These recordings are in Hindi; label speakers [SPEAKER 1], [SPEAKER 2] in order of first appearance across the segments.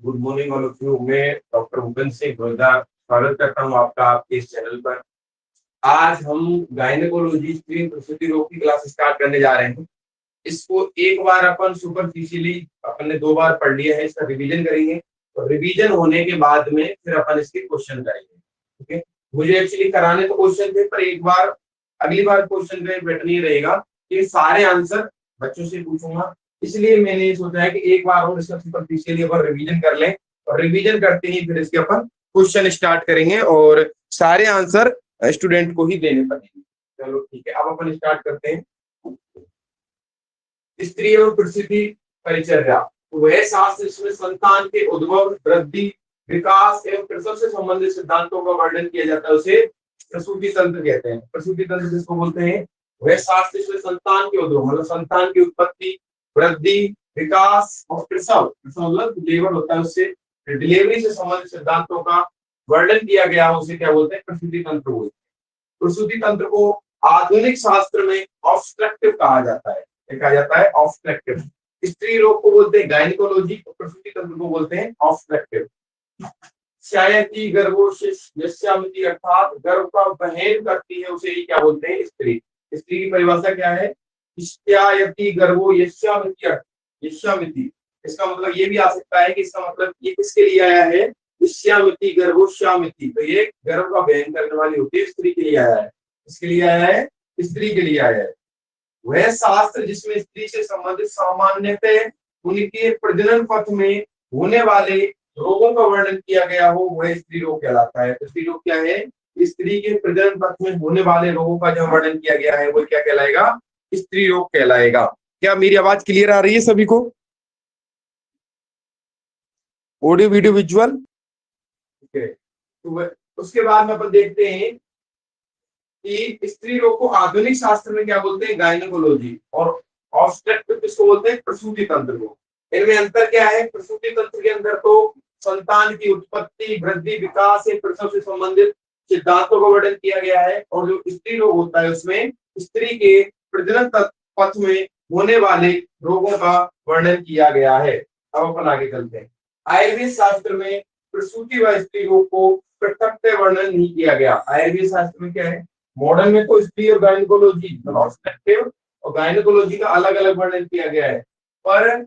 [SPEAKER 1] Good morning all of you. मैं डॉक्टर भूपेंद्र सिंह जोरदार स्वागत करता हूँ आपका आपके इस चैनल पर। आज हम गायनेकोलॉजी स्त्री प्रसूति रोग की क्लास स्टार्ट करने जा रहे हैं। इसको एक बार अपन सुपरफिशियली अपन ने 2 बार पढ़ लिया है, इसका रिवीजन करेंगे और रिवीजन होने के बाद में फिर अपन इसके क्वेश्चन करेंगे। ठीक है, मुझे एक्चुअली कराने तो क्वेश्चन थे, पर एक बार अगली बार क्वेश्चन का पैटर्न ये रहेगा कि सारे आंसर बच्चों से पूछूंगा। इसलिए मैंने ये सोचा है कि एक बार और इसका सुपरफिशियली अपन रिवीजन कर लें और रिवीजन करते ही फिर इसके अपन क्वेश्चन स्टार्ट करेंगे और सारे आंसर स्टूडेंट को ही देने पड़ेंगे। चलो ठीक है, अब अपन स्टार्ट करते हैं। स्त्री एवं प्रसूति परिचर्या वह शास्त्र जिसमें संतान के उद्भव, वृद्धि, विकास एवं प्रसव से संबंधित सिद्धांतों का वर्णन किया जाता है, उसे प्रसूति तंत्र कहते हैं। प्रसूति तंत्र जिसको बोलते हैं वह शास्त्र जिसमें संतान के उद्भव मतलब संतान की उत्पत्ति, वृद्धि, विकास और प्रसव, प्रसव मतलब डिलीवर होता है, उससे डिलीवरी से संबंधित सिद्धांतों का वर्णन किया गया है, उसे क्या बोलते हैं? प्रसूति तंत्र बोलते हैं। प्रसूति तंत्र को आधुनिक शास्त्र में ऑब्स्ट्रक्टिव कहा जाता है। कहा जाता है ऑब्स्ट्रक्टिव। स्त्री रोग को बोलते हैं गायनिकोलॉजी, प्रसूति तंत्र को बोलते हैं ऑब्स्ट्रक्टिव। शायती गर्भोश्यामिति अर्थात गर्भ का वहन करती है, उसे ही क्या बोलते हैं? स्त्री। स्त्री की परिभाषा क्या है? शायती गर्भो यस्यामिति, यस्यामिति इसका मतलब ये भी आ सकता है कि इसका मतलब ये किसके लिए आया है? श्यामिति गर्भोश्यामिति, तो ये गर्भ का वहन करने वाली होती है, स्त्री के लिए आया है। इसके लिए आया है, स्त्री के लिए आया है। वह शास्त्र जिसमें स्त्री से संबंधित सामान्यतः उनके प्रजनन पथ में होने वाले रोगों का वर्णन किया गया हो, वह स्त्री रोग कहलाता है। तो स्त्री रोग क्या है? स्त्री के प्रजनन पथ में होने वाले रोगों का जो वर्णन किया गया है वो क्या कहलाएगा? स्त्री रोग कहलाएगा। क्या मेरी आवाज क्लियर आ रही है सभी को? Audio video visual? तो उसके बाद में अपन देखते हैं कि स्त्री रोग को आधुनिक शास्त्र में क्या बोलते हैं? गायनेकोलॉजी। और ऑब्स्ट्रक्टिव किसको बोलते हैं? प्रसूति तंत्र को। इनमें अंतर क्या है? प्रसूति तंत्र के अंदर तो संतान की उत्पत्ति, वृद्धि, विकास या प्रसव से संबंधित सिद्धांतों का वर्णन किया गया है, और जो स्त्री रोग होता है उसमें स्त्री के प्रजनन पथ में होने वाले रोगों का वर्णन किया गया है। अब अपन आगे चलते हैं। आयुर्वेद शास्त्र में प्रसूति व स्त्री रोग को पृथक वर्णन नहीं किया गया। आयुर्वेद शास्त्र में क्या है? मॉडर्न में तो स्त्री और गायनिकोलॉजी ऑब्स्ट्रक्टिव और गायनिकोलॉजी का अलग अलग वर्णन किया गया है, पर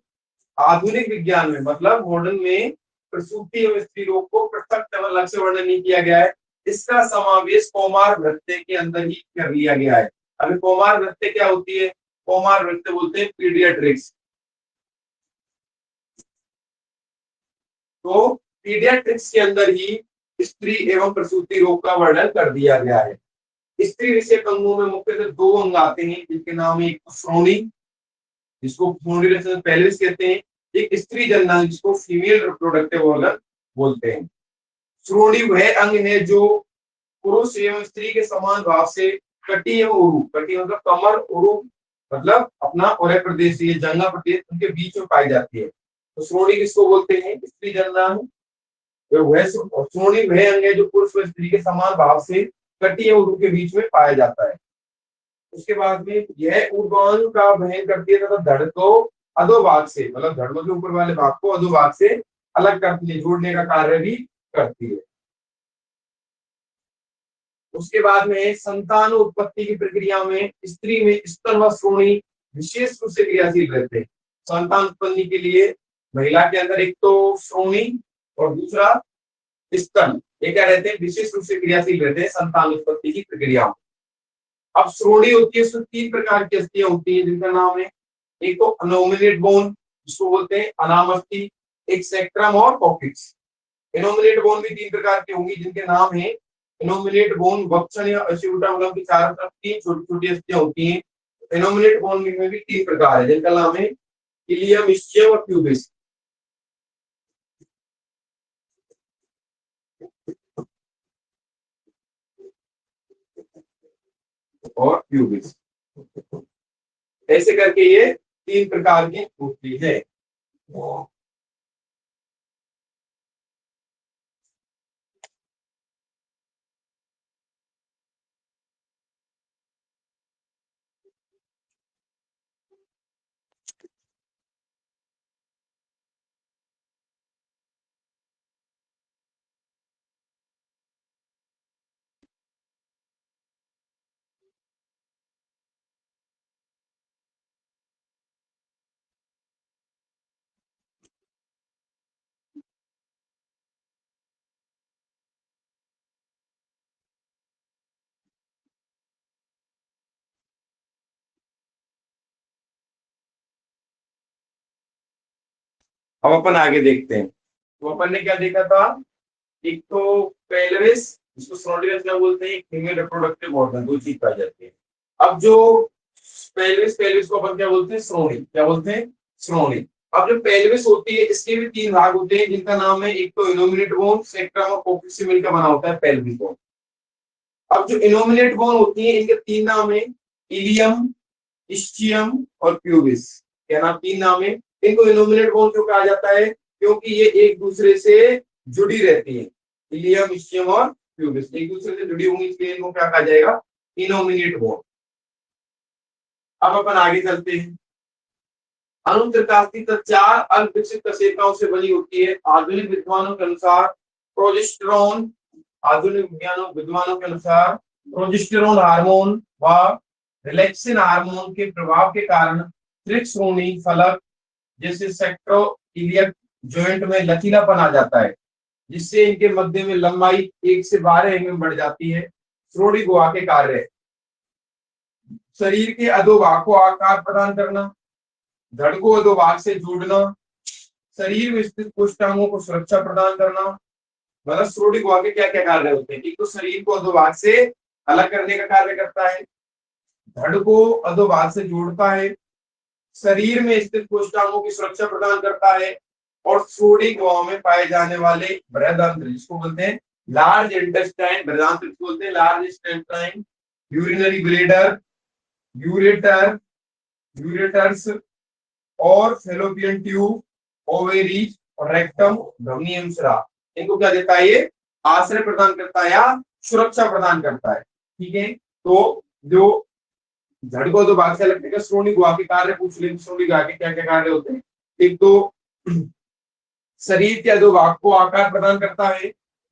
[SPEAKER 1] आधुनिक विज्ञान में मतलब मॉडर्न में प्रसूति और स्त्री रोग को पृथक अलग से वर्णन नहीं किया गया है। इसका समावेश कौमार वृत्ति के अंदर ही कर लिया गया है। अभी कौमार वृत्ति क्या होती है? कौमार वृत्ति बोलते हैं पीडियाट्रिक्स। तो पीडियाट्रिक्स के अंदर ही स्त्री एवं प्रसूति रोग का वर्णन कर दिया गया है। स्त्री विषयक अंगों में मुख्यतः 2 अंग आते हैं, जिनके नाम है एक श्रोणी, जिसको पेल्विस कहते हैं, एक स्त्री जननांग जिसको फीमेल रिप्रोडक्टिव ऑर्गन बोलते हैं। श्रोणी वह अंग है जो पुरुष एवं स्त्री के समान भाव से कटी एवं उरु, कटी मतलब कमर, उरु मतलब अपना उरय प्रदेश, ये जंगा प्रदेश उनके बीच में पाई जाती है। तो श्रोणी किसको बोलते हैं? स्त्री जननांग। वह श्रोणी वह अंग है जो पुरुष व स्त्री के समान भाव से कटी एवं उरु के बीच में पाया जाता है। उसके बाद में यह ऊर्ध्वांग का वहन करती है तथा धड़ को अधोभाग से मतलब धड़ों के ऊपर वाले भाग को अधोभाग से अलग करती है, जोड़ने का कार्य भी करती है। उसके बाद में संतान उत्पत्ति की प्रक्रिया में स्त्री में स्तन व श्रोणी विशेष रूप से क्रियाशील रहते हैं। संतान उत्पत्ति के लिए महिला के अंदर एक तो श्रोणी और दूसरा स्तन, ये क्या रहते हैं? विशेष रूप से क्रियाशील रहते हैं संतान उत्पत्ति की प्रक्रिया में। अब श्रोणी होती है, उसमें 3 प्रकार की अस्थियां होती है, जिनका नाम है एक तो अनोमिनेट बोन जिसको बोलते हैं अनामस्थि, एक सेक्ट्रम और कॉक्सिक्स। इनोमिनेट बोन भी 3 प्रकार की होंगी, जिनके नाम है इनोमिनेट बोन, वक्षण या असिउटामुलम की चारों तरफ 3 छोटी छोटी अस्थियां होती हैं। इनोमिनेट बोन में भी 3 प्रकार है, जिनका नाम है इलियम, इस्चियम और प्यूबिस। और प्यूबिस ऐसे करके ये 3 प्रकार की होती है। अब अपन आगे देखते हैं। तो अपन ने क्या देखा था, एक तो पेल्विस, जिसको स्नोडियस क्या बोलते हैं, फीमेल रिप्रोडक्टिव ऑर्गन, दो चीज पाई जाती है। अब जो पेल्विस, पेल्विस को अपन क्या बोलते हैं, श्रोणि, क्या बोलते हैं, श्रोणि। अब जो पेल्विस होती है इसके भी तीन भाग होते हैं, जिनका नाम है, एक तो इनोमिनेट बोन, सेक्टम और कोक्सिस से मिलकर बना होता है पेल्विक बोन। अब जो इनोमिनेट बोन होती है इनके तीन नाम है, इलियम, इस्चियम और प्यूबिस। क्या नाम, तीन नाम है। इनको इनोमिनेट बोन क्यों कहा जाता है, क्योंकि ये एक दूसरे से जुड़ी रहती है। इलियम, इस्चियम और प्यूबिस एक दूसरे से जुड़ी होंगी, इसलिए इनको क्या कहा जाएगा, इनोमिनेट बोन। अब अपन आगे चलते हैं। अनुत्रिकास्थि चार अल्पविकसित कशेरुकाओं से बनी होती है। आधुनिक विद्वानों के अनुसार प्रोजेस्टेरोन, आधुनिक विद्वानों के अनुसार प्रोजेस्टेरोन हार्मोन व रिलैक्सिन हार्मोन के प्रभाव के कारण त्रिश्रोणी फलक जैसे सेक्रोइलियक जॉइंट में लचीलापन आ जाता है, जिससे इनके मध्य में लंबाई 1 से 12 mm बढ़ जाती है। श्रोणि गुहा के कार्य, शरीर के अधोभाग को आकार प्रदान करना, धड़ को अधोभाग से जोड़ना, शरीर में स्थित कोष्ठांगों को सुरक्षा प्रदान करना। मतलब श्रोणि गुहा के क्या क्या कार्य होते हैं, एक तो शरीर को अधोभाग से अलग करने का कार्य करता है, धड़ को अधोभाग से जोड़ता है, शरीर में स्थित कोष्ठांगों की सुरक्षा प्रदान करता है, और श्रोणि गुहा में पाए जाने वाले बृहदांत्र, जिसको बोलते हैं लार्ज इंटेस्टाइन, बृहदांत्र बोलते हैं large intestine, urinary bladder, ureter, ureters और फेलोपियन ट्यूब, ओवेरीज और रेक्टम, धमनी एवं स्राव, इनको क्या देता है, ये आश्रय प्रदान करता है या सुरक्षा प्रदान करता है। ठीक है, तो जो धड़ को दो भाग से लगने का श्रोणि गुहा के कार्य पूछ लेंगे, श्रोणि गुहा के क्या क्या कार्य होते हैं। एक तो शरीर के अधोभाग को आकार प्रदान करता है,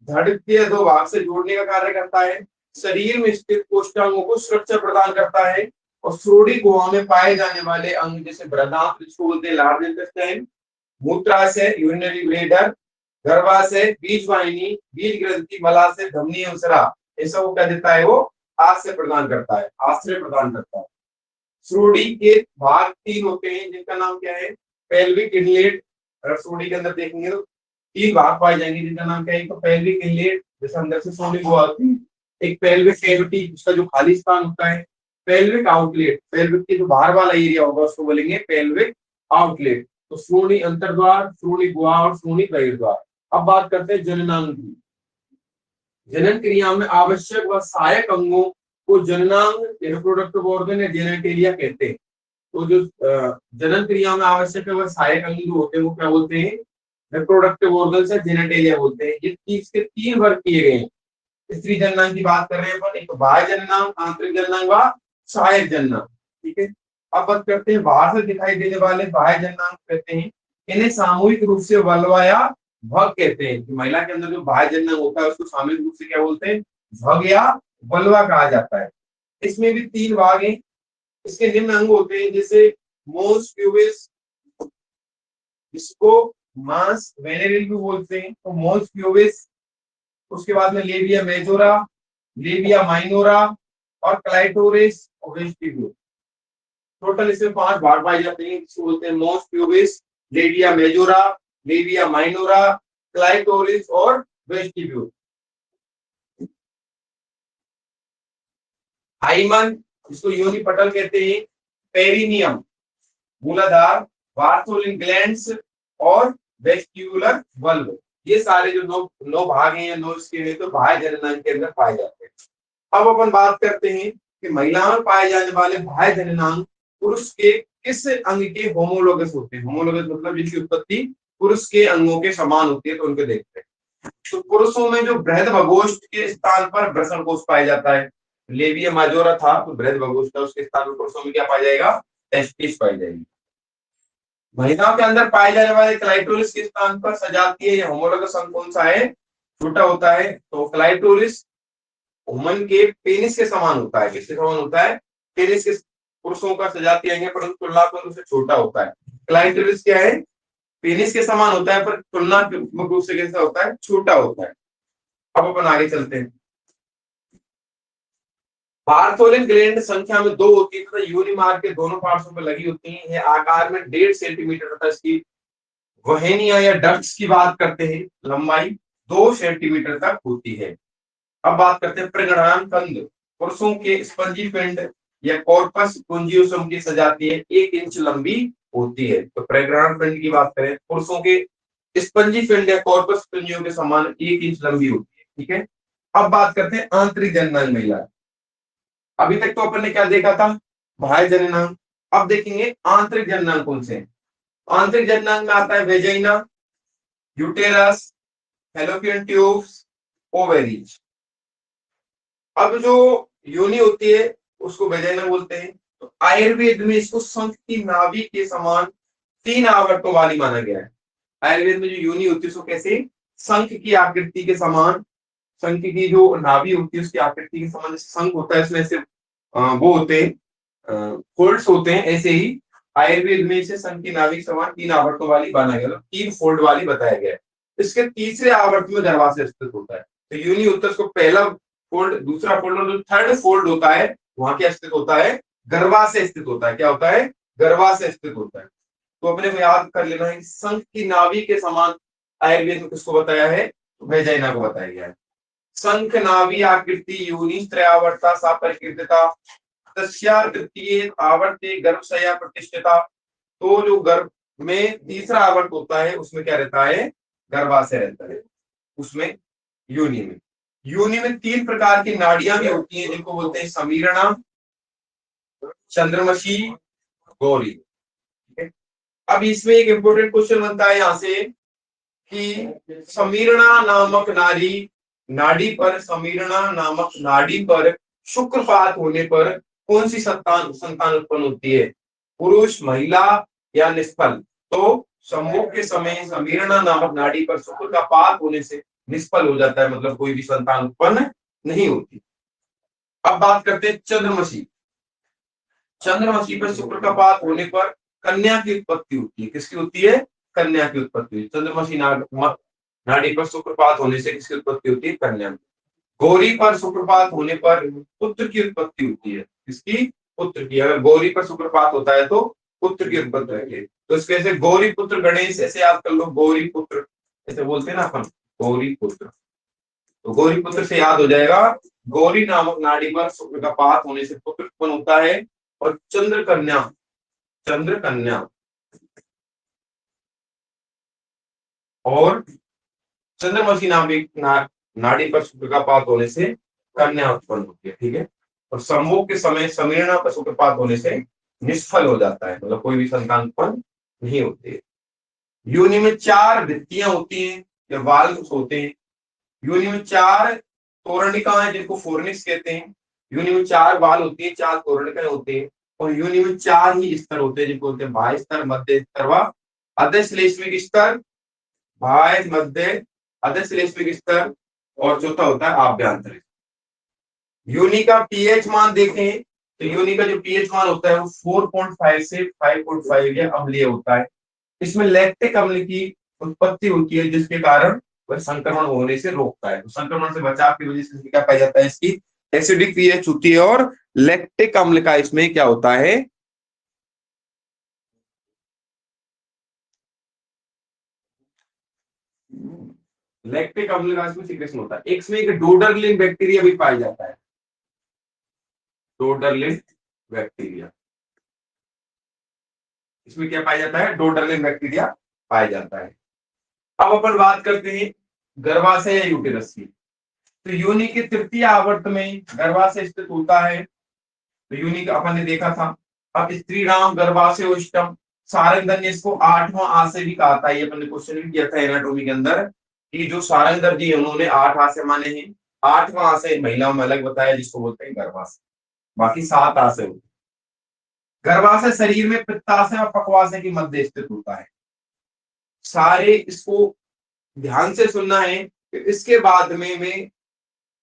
[SPEAKER 1] धड़ के अधोभाग से जोड़ने का कार्य करता है, शरीर में स्थित कोष्ठांगों को सुरक्षा प्रदान करता है, और श्रोणि गुहा में पाए जाने वाले अंग जैसे बृहदांत्र, जिसको बोलते हैं लार्ज इंटेस्टाइन, मूत्राशय, यूरिनरी ब्लेडर, गर्भाशय, बीज वाहिनी, बीज ग्रंथि, मलाशय, धमनी एवं स्राव, ये सब क्या देता है, वो आश्रय प्रदान करता है, आश्रय प्रदान करता है। श्रोणि के भाग तीन होते हैं, जिनका नाम क्या है, पेल्विक इनलेट। अगर श्रोणि के अंदर देखेंगे तो तीन भाग पाए जाएंगे, जिनका नाम क्या है, तो पेल्विक इनलेट, जैसे अंदर से श्रोणि गुहा होती है, एक पेल्विक कैविटी, उसका जो खाली स्थान होता है, पेल्विक आउटलेट, पेल्विक के जो बाहर वाला एरिया होगा उसको बोलेंगे पेल्विक आउटलेट। तो श्रोणि अंतर्द्वार, श्रोणि गुहा और श्रोणि बहिर्द्वार। अब बात करते हैं जननांग की। जनन क्रिया में आवश्यक व सहायक अंगों को जननांग, रिप्रोडक्टिव ऑर्गन या जेनेटेलिया कहते हैं। तो जो जनन क्रिया में आवश्यक व सहायक अंग जो होते हैं वो क्या बोलते हैं, रिप्रोडक्टिव ऑर्गन या जेनेटेलिया बोलते हैं। ये इसके तीन वर्ग किए गए हैं। स्त्री जननांग की बात कर रहे हैं अपन, एक बाह्य जननांग, आंतरिक जननांग व सहायक जननांग। ठीक है, अब बात करते हैं बाहर से दिखाई देने वाले बाह्य जननांग कहते हैं। इन्हें सामूहिक रूप से वल्वा या भग कहते हैं। कि महिला के अंदर जो बाह्य जननांग होता है उसको सामूहिक रूप से क्या बोलते हैं, भग या वल्वा कहा जाता है। इसमें भी तीन भाग हैं। इसके निम्न अंग होते हैं, जैसे मोस प्यूबिस, इसको मांस वेनेरिल भी बोलते हैं, तो मोस प्यूबिस, उसके बाद में लेबिया मेजोरा, लेबिया माइनोरा और क्लाइटोरिस और वेस्टिब्यूल। टोटल इसमें 5 भाग पाए जाते हैं, जिसको बोलते हैं मोस pubis, labia majora, labia minora, clitoris और वेस्टिब्यूल। हाइमन, जिसको योनि पटल कहते हैं, पेरिनियम, मूलाधार, बार्थोलिन ग्लैंड्स और वेस्टिब्युलर बल्ब, ये सारे जो नौ भाग हैं या नौ इसके हैं, तो बाह्य जननांग के अंदर पाए जाते हैं। अब अपन बात करते हैं कि महिलाओं में पाए जाने वाले बाह्य जननांग पुरुष के किस अंग के होमोलोगस होते हैं। होमोलोगस मतलब जिनकी उत्पत्ति पुरुष के अंगों के समान होती है, तो उनको देखते हैं। तो पुरुषों में जो बृहद भगोष्ठ के स्थान पर वृषण कोष पाया जाता है, लेबिया माजोरा था तो बृहद भगोष्ठ था, उसके स्थान पर पुरुषों में क्या पाया जाएगा, टेस्टिस पाई जाएगी। महिलाओं के अंदर पाए जाने वाले क्लाइटोरिस के स्थान पर सजातीय या होमोलोगस अंग कौन सा है, छोटा होता है। तो क्लाइटोरिस वुमन के पेनिस के समान होता है। किसके समान होता है, पेनिस के, पुरुषों का सजातीय अंग है परंतु तुलनात्मक रूप से छोटा होता है। क्लाइटोरिस क्या है, पेनिस के समान होता है पर तुलनात्मक रूप से कैसा होता है, छोटा होता है। अब अपन आगे चलते हैं। बार्थोलिन ग्लैंड संख्या में 2 होती है तथा योनि मार्ग के दोनों पार्श्वों पर लगी होती है। यह आकार में 1.5 सेंटीमीटर तथा इसकी वहेनिया या डक्ट्स की बात करते हैं, लंबाई 2 सेंटीमीटर तक होती है। अब बात करते हैं प्रजनन तंत्र। पुरुषों के स्पंजी पिंड या कॉर्पस पुंजियोसम की सजातीय 1 इंच लंबी होती है। तो प्रजनन पिंड की बात करें, पुरुषों के स्पंजी पिंड या कॉर्पस पुंजियों के समान 1 इंच लंबी होती है। ठीक है, अब बात करते हैं आंतरिक जननांग महिला। अभी तक तो अपन ने क्या देखा था, बाह्य जननांग। अब देखेंगे आंतरिक जननांग कौन से हैं। आंतरिक जननांग में आता है vagina, uterus, fallopian tubes, ovaries. अब जो योनि होती है उसको वेजाइना बोलते हैं। तो आयुर्वेद में इसको शंख की नाभि के समान 3 आवर्तों वाली माना गया है। आयुर्वेद में जो योनि होती है उसको कैसे, शंख की आकृति के समान, शंख की जो नाभि होती है उसकी आकृति के समान, जैसे शंख होता है उसमें से वो होते हैं फोल्ड्स होते हैं, ऐसे ही आयुर्वेद में इसे शंख की नाभि के समान 3 आवर्तों वाली माना गया, 3 फोल्ड वाली बताया गया है। इसके तीसरे आवर्त में गर्भाशय स्थित होता है। तो योनि होता है उसको पहला फोल्ड, दूसरा फोल्ड और जो थर्ड फोल्ड होता है वहां क्या स्थित होता है, गर्भाशय स्थित होता है। क्या होता है, गर्भाशय स्थित होता है। तो अपने को याद कर लेना है, शंख की नाभि के समान आयुर्वेद में किसको बताया है, वेजाइना को बताया गया है। शंख नाभि आकृति योनि त्रयावर्ता सा परिकीर्तिता तस्या तृतीय आवर्ते गर्भशया प्रतिष्ठिता। तो जो गर्भ में तीसरा आवर्त होता है उसमें क्या रहता है, गर्भाशय रहता है उसमें, योनि में। योनि में 3 प्रकार की नाड़ियां भी होती हैं जिनको बोलते हैं समीरणा, चंद्रमशी, गौरी। ठीक है, अब इसमें एक इंपॉर्टेंट क्वेश्चन बनता है यहां से कि समीरणा नामक नाड़ी पर, समीरणा नामक नाड़ी पर शुक्रपात होने पर कौन सी संतान उत्पन्न होती है, पुरुष, महिला या निष्फल। तो संभोग के समय समीरणा नामक नाड़ी पर शुक्र का पात होने से निष्फल हो जाता है, मतलब कोई भी संतान उत्पन्न नहीं होती। अब बात करते हैं चंद्रमसी। चंद्रमसी पर शुक्र का पात होने पर कन्या की उत्पत्ति होती है। किसकी होती है, कन्या की उत्पत्ति होती है। चंद्रमसी नाड़ी पर शुक्रपात होने से किसकी उत्पत्ति होती है, कन्या। गौरी पर शुक्रपात होने पर पुत्र की उत्पत्ति होती है। किसकी, पुत्र की। अगर गौरी पर शुक्रपात होता है तो पुत्र की उत्पत्ति होती है। तो इसके ऐसे गौरी पुत्र गणेश ऐसे याद कर लो, गौरी पुत्र ऐसे बोलते हैं ना अपन, गौरी पुत्र। तो गौरी पुत्र से याद हो जाएगा, गौरी नामक नाड़ी पर शुक्र का पात होने से पुत्र उत्पन्न होता है। और चंद्र कन्या, चंद्र कन्या और चंद्रमसी नामक नाड़ी पर शुक्र का पात होने से कन्या उत्पन्न होती है। ठीक है, और संभोग के समय समीरणा पर शुक्रपात होने से निष्फल हो जाता है, मतलब कोई भी संतान उत्पन्न नहीं होती है। योनि में 4 भित्तियां होती हैं या वाल्व्स होते हैं। योनि में 4 तोरणिकाएं जिनको फोर्निक्स कहते हैं। योनि में 4 वाल होती है, 4 तोरणिकाएं होती है। और योनि में 4 ही स्तर होते हैं जिनको बोलते हैं बाह्य स्तर, मध्य स्तर व अधश्लेष्मिक स्तर। बाह्य, मध्य, अधश्लेष्मिक स्तर और चौथा होता है आभ्यंतरिक। योनि का पीएच मान देखें तो योनि का जो पीएच मान होता है वो 4.5 से 5.5 या अम्लीय होता है। इसमें लैक्टिक अम्ल की उत्पत्ति होती है जिसके कारण वह संक्रमण होने से रोकता है। तो संक्रमण से बचाव की वजह से क्या पाया जाता है, इसकी एसिडिक पीएच होती है और लैक्टिक अम्ल का इसमें क्या होता है, लैक्टिक अम्ल का इसमें सीक्रेशन होता है। इसमें एक डोडरलिन बैक्टीरिया भी पाया जाता है, डोडरलिन बैक्टीरिया। इसमें क्या पाया जाता है, डोडरलिन बैक्टीरिया पाया जाता है। अब अपन बात करते हैं गर्भाशय या यूटेरस की। तो योनि के तृतीय आवर्त में गर्भाशय स्थित होता है। तो योनि का अपन ने देखा था। अब स्त्रीणाम गर्भाशयोष्टम सारंगधन्य, इसको 8वां आशय भी कहा था। ये अपन ने क्वेश्चन भी किया था एनाटॉमी के अंदर कि जो सारंगधर जी उन्होंने 8 आशय माने हैं। 8वां आशय महिलाओं में अलग बताया जिसको बोलते हैं गर्भाशय, बाकी 7 आशय होते हैं। गर्भाशय शरीर में पित्ताशय और पक्वाशय के मध्य स्थित होता है। सारे इसको ध्यान से सुनना है। इसके बाद में मैं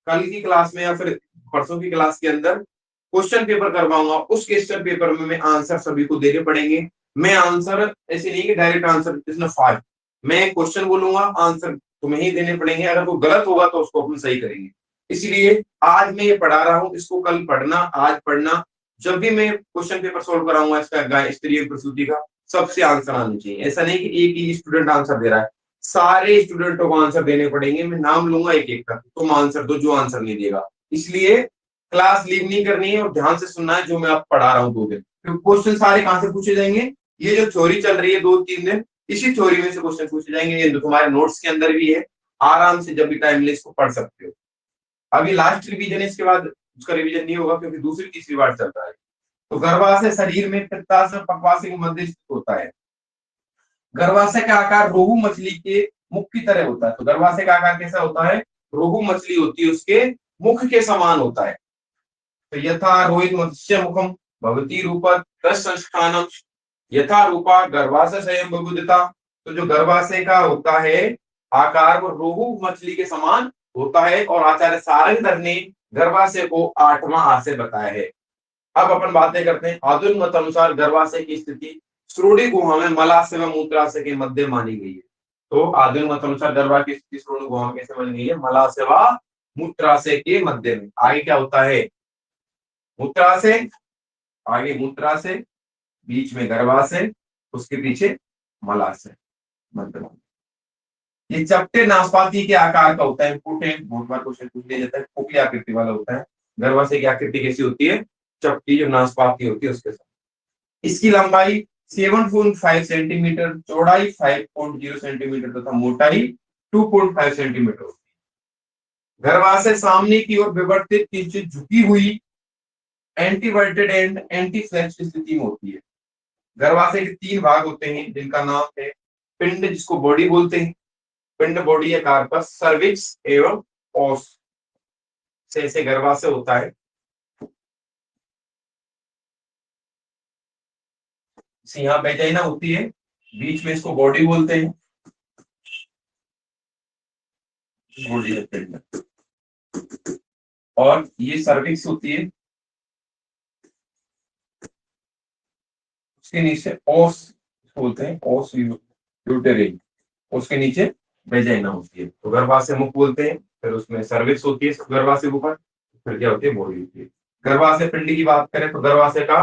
[SPEAKER 1] कल की क्लास में या फिर परसों की क्लास के अंदर क्वेश्चन पेपर करवाऊंगा। उस क्वेश्चन पेपर में मैं आंसर सभी को देने पड़ेंगे। मैं आंसर ऐसे नहीं कि डायरेक्ट आंसर इसमें 5, मैं क्वेश्चन बोलूंगा, आंसर तुम्हें ही देने पड़ेंगे। अगर वो गलत होगा तो उसको अपन सही करेंगे। इसलिए आज मैं ये पढ़ा रहा हूँ, इसको कल पढ़ना, आज पढ़ना। जब भी मैं क्वेश्चन पेपर सोल्व कराऊंगा इसका स्त्रीलिंग प्रसूति का, सबसे आंसर आने चाहिए। ऐसा नहीं कि एक ही स्टूडेंट आंसर दे रहा है, सारे स्टूडेंटों को आंसर देने पड़ेंगे। मैं नाम लूंगा एक एक का, तुम आंसर दो जो आंसर नहीं देगा। इसलिए क्लास लीव नहीं करनी है और ध्यान से सुनना है जो मैं आप पढ़ा रहा हूँ 2 दिन। क्योंकि क्वेश्चन सारे कहाँ से पूछे जाएंगे, ये जो थ्योरी चल रही है 2-3 दिन, इसी थ्योरी में से क्वेश्चन पूछे जाएंगे। ये तुम्हारे नोट्स के अंदर भी है, आराम से जब भी टाइम मिले इसको पढ़ सकते हो। अभी लास्ट रिवीजन है, इसके बाद उसका रिवीजन नहीं होगा क्योंकि दूसरी तीसरी बार चल रहा है। तो गर्भाशय शरीर में पित्ताशय और पक्वाशय के मध्य स्थित होता है। गर्भाशय का आकार रोहू मछली के मुख की तरह होता है। तो गर्भाशय का आकार कैसा होता है, रोहू मछली होती है उसके मुख के समान होता है। तो यथा रोहित मत्स्य मुखम भवती रूपा संस्थानम यथा रूपा गर्भाशय स्वयं बबुदिता। तो जो गर्भाशय का होता है आकार वो रोहू मछली के समान होता है। और आचार्य सारंगधर ने गर्भाशय को 8वां आशय बताया है। अब अपन बातें करते हैं। आधुनिक मत अनुसार गर्भाशय की स्थिति श्रोणि गुहा में मलाशय व मूत्राशय के मध्य मानी गई है। तो आधुनिक मत अनुसार गर्भाशय की स्थिति श्रोणि गुहा में कैसे मानी गई है, मलाशय व मूत्राशय के मध्य में। आगे क्या होता है, मूत्राशय, आगे मूत्राशय, बीच में गर्भाशय, उसके पीछे मलाशय, मध्य में। ये चपटे नाशपाती के आकार का होता है। इंपोर्टेंट, बहुत बार क्वेश्चन पूछ लिया जाता है। खोखली आकृति वाला होता है। गर्भाशय की आकृति कैसी होती है, चपटी, जो नाशपाती होती है उसके साथ। इसकी लंबाई 7.5 सेंटीमीटर, चौड़ाई 5.0 सेंटीमीटर तथा मोटाई 2.5 सेंटीमीटर होती है। गर्भाशय सामने की ओर विवर्तित, किंचित झुकी हुई, एंटीवर्टेड एंड एंटी फ्लेक्स स्थिति में होती है। गर्भाशय के 3 भाग होते हैं जिनका नाम है पिंड, जिसको बॉडी बोलते हैं, पिंड बॉडी आकार पर, सर्विक्स एवं ओस से गर्भाशय होता है। यहाँ वेजाइना होती है, बीच में इसको बॉडी बोलते हैं, बॉडी पिंड। और ये सर्विक्स होती है, उसके नीचे ओस बोलते हैं, ओस यूटेरिन, उसके नीचे वेजाइना होती है। तो गर्भाशय मुख बोलते हैं, फिर उसमें सर्विक्स होती है गर्भाशय के ऊपर, फिर क्या होती है, बॉडी होती है। गर्भाशय पिंड की बात करें तो गर्भाशय का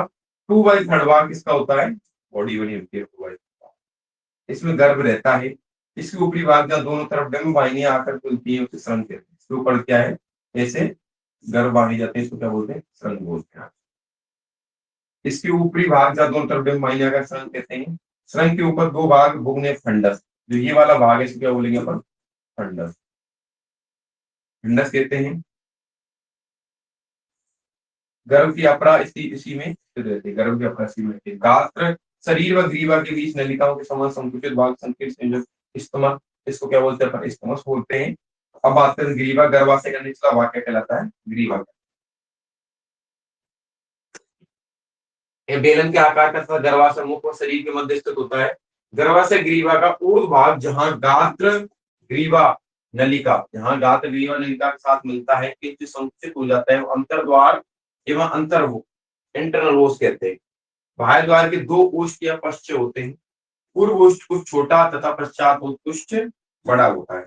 [SPEAKER 1] 2/3 भाग किसका होता है, बॉडी बनी होती है 2/3। इसमें गर्भ रहता है। इसके ऊपरी भाग जहाँ दोनों तरफ डिंब वाहिनियां आकर खुलती है उसे श्रंग कहते हैं। इसके ऊपर क्या है, ऐसे गर्भ बांधी जाते हैं, इसको क्या बोलते हैं, श्रंग बोलते हैं। इसके ऊपरी भाग जहाँ दोनों तरफ डिंब वाहिनियां आकर श्रंग कहते हैं। श्रंग के ऊपर 2 भाग भुग्ने फंडस, जो ये वाला भाग है इसको क्या बोलेंगे अपन, फंडस, फंडस कहते हैं। गर्भ की अपरा इसी में स्थित रहती है, गर्भ की अपरा इसी में रहती है। गात्र शरीर व ग्रीवा के बीच नलिकाओं के समान संकुचित भाग संकीर्ण संयोजक स्तमक, इसको क्या बोलते हैं अपन, स्तमक बोलते हैं। अब बात करें ग्रीवा, गर्भाशय का निचला भाग क्या कहलाता है, ग्रीवा। ये बेलन के आकार का गर्भाशय मुख और शरीर के मध्य स्थित होता है। गर्भाशय ग्रीवा का ऊर्ध्व भाग जहां गात्र ग्रीवा नलिका, जहां गात्र ग्रीवा नलिका के साथ मिलता है, किंचित संकुचित हो जाता है। अंतर्द्वार एवं अंतर्वो, इंटरनल वोस कहते हैं। बाह्य द्वार के 2 ओष्ठ या पश्च होते हैं। पूर्व ओष्ठ कुछ छोटा तथा पश्चात ओष्ठ बड़ा होता है।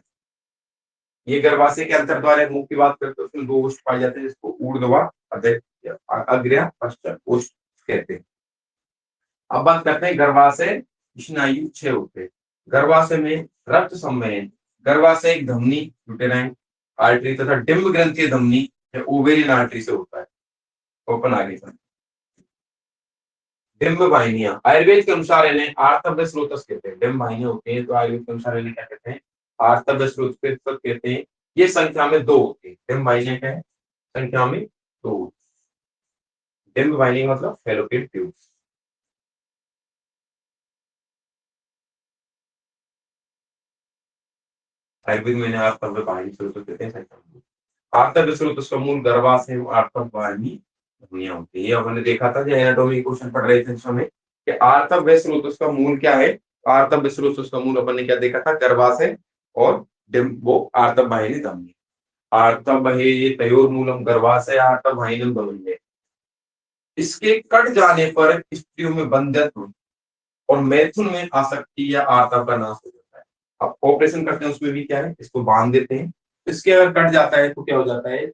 [SPEAKER 1] ये गर्भाशय के अंतर्द्वार या मुख की बात करते हैं, उसमें 2 ओष्ठ पाए जाते हैं, जिसको ऊर्ध्व अग्र पश्चात ओष्ठ कहते हैं। अब बात करते हैं गर्भाशय स्नायु 6 होते हैं। गर्भाशय में रक्त संवहन, गर्भाशय एक धमनी यूटेराइन आर्टरी तथा डिंब ग्रंथीय धमनी या ओवेरियन आर्टरी से होता है। ओपन आगे का डिंब वाहिनियां, आयुर्वेद के अनुसार इन्हें आर्तव्य स्रोतस कहते हैं। डिंब वाहिनियां होती हैं तो आयुर्वेद के अनुसार इन्हें क्या कहते हैं, आर्तव्य स्रोतस कहते हैं। ये संख्या में 2 होती है। डिंब वाहिनियां क्या है, संख्या में 2। डिंब वाहिनी मतलब फैलोपियन ट्यूब्स। आयुर्वेद में आर्तव्य वाहिनी स्रोतस कहते हैं। आर्तव्य स्रोतस का मूल गर्भाशय आर्तव वाहिनी ध्वनियां होती है। ये हमने देखा था जब एनाटॉमी क्वेश्चन पढ़ रहे थे इसमें कि आर्तव्य स्रोतस का मूल क्या है। आर्तव्य स्रोतस का मूल अपन ने क्या देखा था, गर्भाशय और वो आर्तव वाहिनी धमनी। आर्तव तयोर मूलम गर्भाशय आर्तव वाहिनी धमनी। इसके कट जाने पर स्त्रियों में बंध्यत्व और मैथुन में आसक्ति या आर्तव का नाश हो जाता है। अब ऑपरेशन करते हैं उसमें भी क्या है, इसको बांध देते हैं। इसके अगर कट जाता है तो क्या हो जाता है,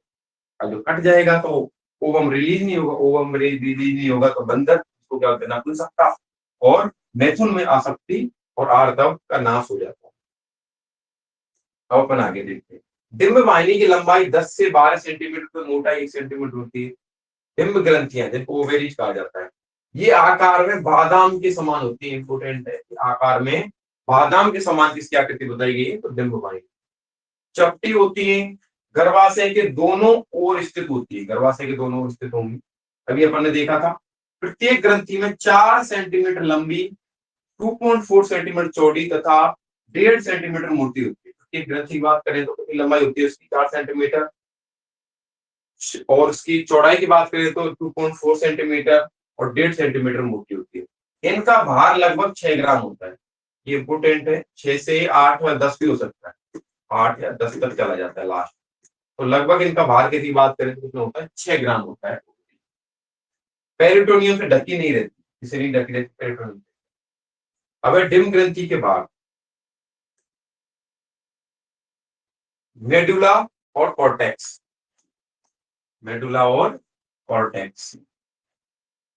[SPEAKER 1] जो कट जाएगा तो ओवम रिलीज नहीं होगा, ओवम रिलीज नहीं होगा तो बंधन, इसको क्या होता है, नपुंसकता और मैथुन में आसक्ति और आर्तव का नाश हो जाता है। अब अपन आगे देखते हैं। डिम्ब वाहिनी की लंबाई 10 से 12 सेंटीमीटर तो मोटाई 1 सेंटीमीटर होती है। डिम्ब ग्रंथियां जिनको ओवेरीज कहा जाता है, ये आकार में बादाम के समान होती है। इंपोर्टेंट है, आकार में बादाम के समान किसकी आकृति बताई गई है, तो डिम्ब वाहिनी। चपटी होती है, गर्भाशय के दोनों ओर स्थित होती है, गर्भाशय के दोनों ओर स्थित होंगी। अभी अपन ने देखा था प्रत्येक ग्रंथि में 4 सेंटीमीटर लंबी, 2.4 सेंटीमीटर चौड़ी तथा 1.5 सेंटीमीटर मोटी होती है। प्रत्येक ग्रंथि की बात करें तो कितनी लंबाई होती है उसकी, 4 सेंटीमीटर, और उसकी चौड़ाई की बात करें तो 2.4 सेंटीमीटर और 1.5 सेंटीमीटर मोटी होती है। इनका भार लगभग 6 ग्राम होता है। ये इंपोर्टेंट है, 6 से 8 या 10 भी हो सकता है, 8 या 10 तक चला जाता है लास्ट। तो लगभग इनका भार की बात करें तो कितना होता है, 6 ग्राम होता है। पेरिटोनियम से ढकी नहीं रहती, इसे नहीं ढकी रहती पेरिटोनियम। अब डिम्ब ग्रंथि के भाग, मेडुला और कॉर्टेक्स। मेडुला और कॉर्टेक्स,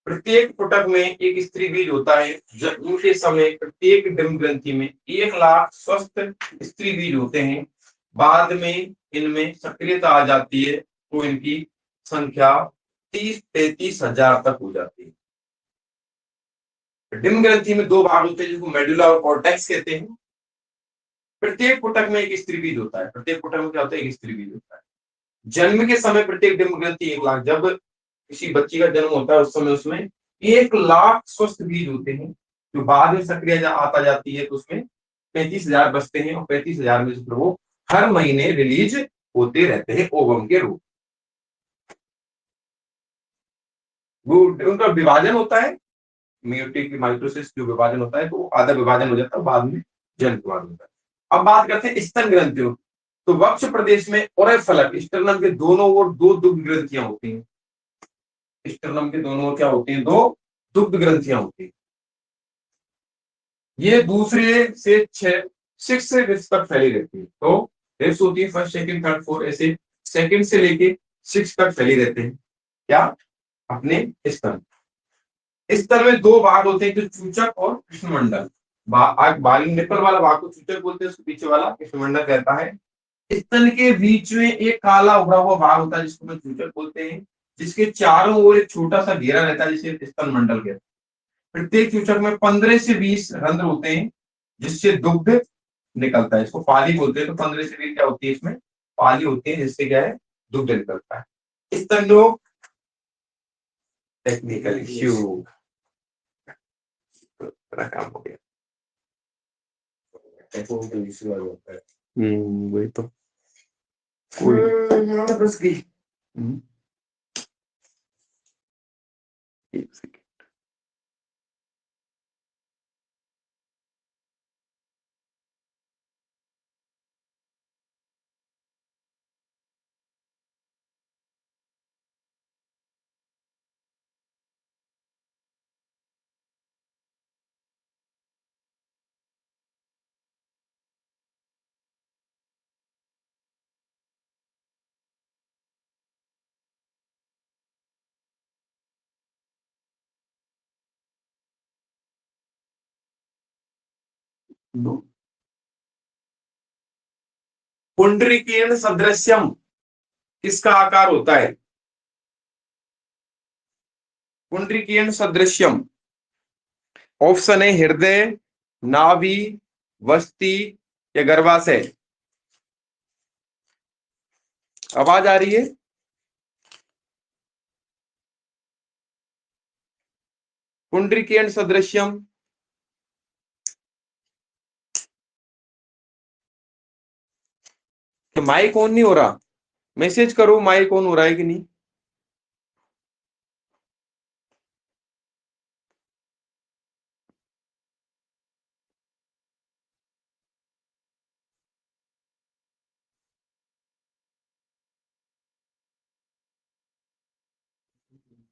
[SPEAKER 1] प्रत्येक पुटक में एक स्त्री बीज होता है। जन्म के समय प्रत्येक डिम्ब ग्रंथि में 1 लाख स्वस्थ स्त्री बीज होते हैं। बाद में इनमें सक्रियता आ जाती है तो इनकी संख्या 30-33 हजार तक हो जाती है। डिम्ब ग्रंथि में 2 भाग होते हैं जिसको मेडुला और कॉर्टेक्स कहते हैं। प्रत्येक पुटक में एक स्त्री बीज होता है। प्रत्येक पुटक में क्या होता है, एक स्त्री बीज होता है। जन्म के समय प्रत्येक डिम्ब ग्रंथि 1 लाख, जब किसी बच्ची का जन्म होता है उस समय उसमें 1 लाख स्वस्थ बीज होते हैं, जो बाद में सक्रिय आता जाती है तो उसमें 35,000 बचते हैं, और 35,000 में से वो हर महीने रिलीज होते रहते हैं ओवम के रूप। वो उनका विभाजन होता है, मेयोटिक माइटोसिस जो विभाजन होता है, तो आधा विभाजन हो जाता है, बाद में जन्म के बाद होता है। अब बात करते हैं स्तन ग्रंथियों। तो वक्ष प्रदेश में और फलक स्टर्नम के दोनों ओर 2 दुग्ध ग्रंथियां होती हैं। स्टर्नम के दोनों ओर क्या होती हैं, 2 दुग्ध ग्रंथियां होती हैं। ये दूसरे से 6 से 5 तक फैली रहती है। तो रिप्स होती है 1st, 2nd, 3rd, 4 ऐसे, 2nd से लेके 6 तक फैली रहते हैं। क्या, अपने स्तन। स्तन में 2 भाग होते हैं, जो चूचक और कृष्णमंडल। बाली निपल वाला भाग को चूचक बोलते हैं, उसके पीछे वाला कृष्णमंडल कहता है। स्तन के बीच में एक काला उभरा हुआ भाग होता है जिसको मैं चूचक बोलते हैं, जिसके चारों ओर एक छोटा सा घेरा रहता है जिसे स्तन मंडल कहते हैं। प्रत्येक चूचक में 15 से 20 रंध्र होते हैं जिससे दुग्ध निकलता है। इसको पाली बोलते हैं। तो 15 से 20 क्या होती है, इसमें पाली होती है जिससे क्या है, दुग्ध निकलता है। स्तन रोग टेक्निकल इश्यू काम हो गया। वही तो बस गई। पुंडरीकीर्ण सदृश्यम किसका आकार होता है, पुंडरीकीर्ण सदृश्यम। ऑप्शन है हृदय, नाभि, वस्ती या गर्भाशय। आवाज आ रही है, पुंडरीकीर्ण सदृश्यम। माइक ऑन नहीं हो रहा, मैसेज करो माइक ऑन हो रहा है कि नहीं।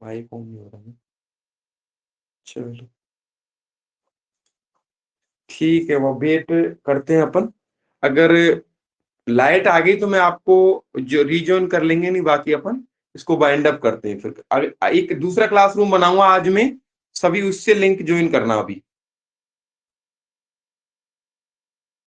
[SPEAKER 1] माइक ऑन नहीं हो रहा है, चलो ठीक है, वो वेट करते हैं अपन। अगर लाइट आ गई तो मैं आपको जो रीजॉइन कर लेंगे, नहीं बाकी अपन इसको बाइंड अप करते हैं। फिर एक दूसरा क्लासरूम बनाऊंगा आज में, सभी उससे लिंक ज्वाइन करना अभी।